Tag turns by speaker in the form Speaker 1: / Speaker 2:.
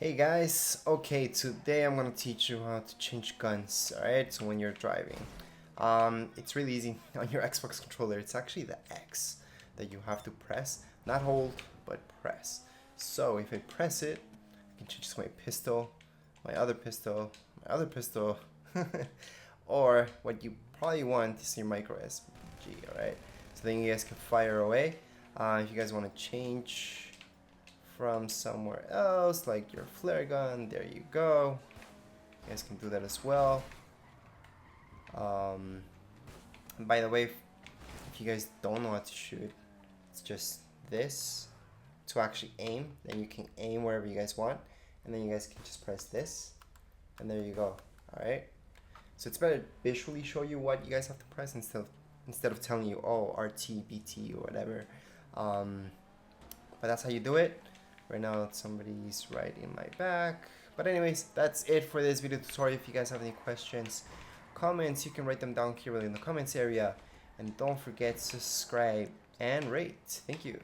Speaker 1: Hey guys, okay, today I'm gonna teach you how to change guns, alright? So when you're driving, it's really easy on your Xbox controller. It's actually the X that you have to press, not hold, but press. So if I press it, I can change to my pistol, my other pistol, my other pistol, or what you probably want is your micro SMG, alright? So then you guys can fire away. If you guys want to change from somewhere else, like your flare gun, there you go. You guys can do that as well. And by the way, if you guys don't know how to shoot, it's just this to actually aim. Then you can aim wherever you guys want, and then you guys can just press this, and there you go. All right. So it's better to visually show you what you guys have to press instead of telling you, oh, RT, BT, or whatever. But that's how you do it. Right now somebody's right in my back. But anyways, that's it for this video tutorial. If you guys have any questions, comments, you can write them down here in the comments area. And don't forget to subscribe and rate. Thank you.